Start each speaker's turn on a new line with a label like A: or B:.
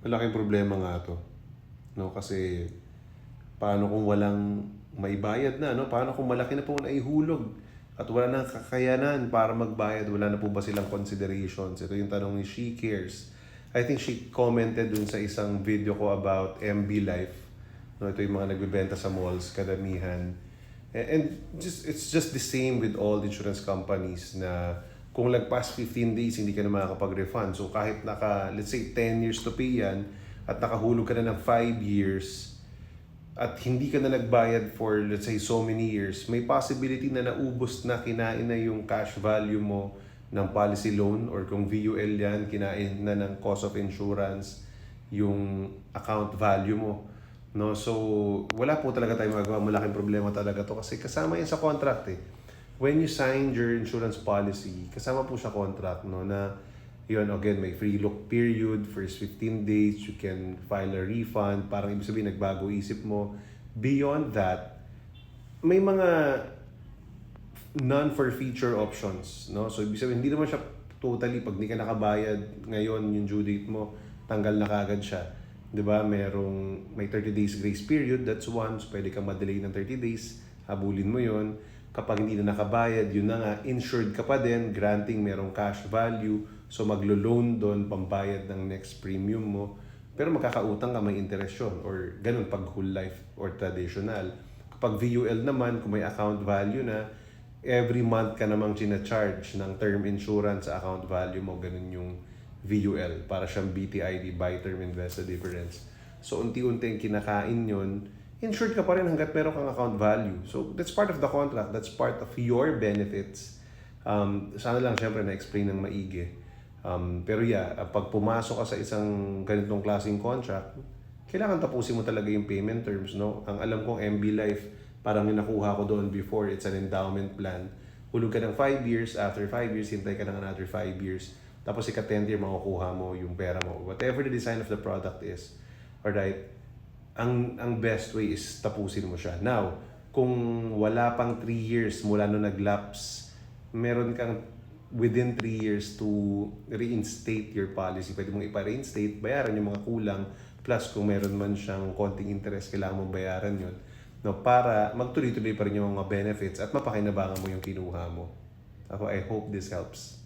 A: Malaking problema nga 'to, 'no? Kasi paano kung walang maibayad na, 'no? Paano kung malaki na po naihulog at wala nang kakayanan para magbayad, wala na po ba silang considerations? Ito yung tanong ni She Cares. I think she commented dun sa isang video ko about MB Life. No, ito yung mga nagbebenta sa malls, kadamihan. And it's just the same with all insurance companies na kung lagpas 15 days, hindi ka na makakapag-refund. So kahit let's say 10 years to pay yan, at nakahulog ka na ng 5 years, at hindi ka na nagbayad for, let's say, so many years, may possibility na naubos na, kinain na yung cash value mo ng policy loan, or kung VUL yan, kinain na ng cost of insurance, yung account value mo. No, so wala po talaga tayong magagawa. Malaking problema talaga to kasi kasama yan sa contract eh. When you signed your insurance policy, kasama po sa contract, no, na yun, again, may free look period, first 15 days, you can file a refund, parang ibig sabihin nagbago isip mo. Beyond that, may mga non-forfeiture options, no? So ibig sabihin, hindi naman siya totally, pag hindi ka nakabayad ngayon yung due date mo, tanggal na kagad siya. 'Di ba? May 30 days grace period, that's one. So pwede kang ma-delay ng 30 days, habulin mo 'yon. Kapag hindi na nakabayad, yun na nga, insured ka pa din, granting merong cash value, so maglo-loan doon, pambayad ng next premium mo. Pero magkakautang ka, may interest yun, or ganun pag whole life or traditional. Kapag VUL naman, kung may account value na, every month ka namang charge ng term insurance sa account value mo, ganun yung VUL, para siyang BTID, Buy Term Invest Difference. So unti-unti kinakain yun, insured ka pa rin hanggat meron kang account value. So that's part of the contract, that's part of your benefits. Sana lang syempre na-explain ng maigi. Pero yeah, pag pumasok ka sa isang ganitong klaseng contract, kailangan tapusin mo talaga yung payment terms, no? Ang alam kong MB Life, parang yung nakuha ko doon before, it's an endowment plan. Hulog ka ng 5 years, after 5 years, hintay ka ng another 5 years. Tapos ika-10th year, makukuha mo yung pera mo. Whatever the design of the product is. Alright? Ang best way is tapusin mo siya. Now, kung wala pang 3 years mula nung nag-lapse, meron kang within 3 years to reinstate your policy. Pwede mong ipa-reinstate, bayaran yung mga kulang, plus kung meron man siyang konting interest, kailangan mong bayaran yun. No, para magtuloy-tuloy pa rin yung mga benefits at mapakinabangan mo yung kinuha mo. Ako, I hope this helps.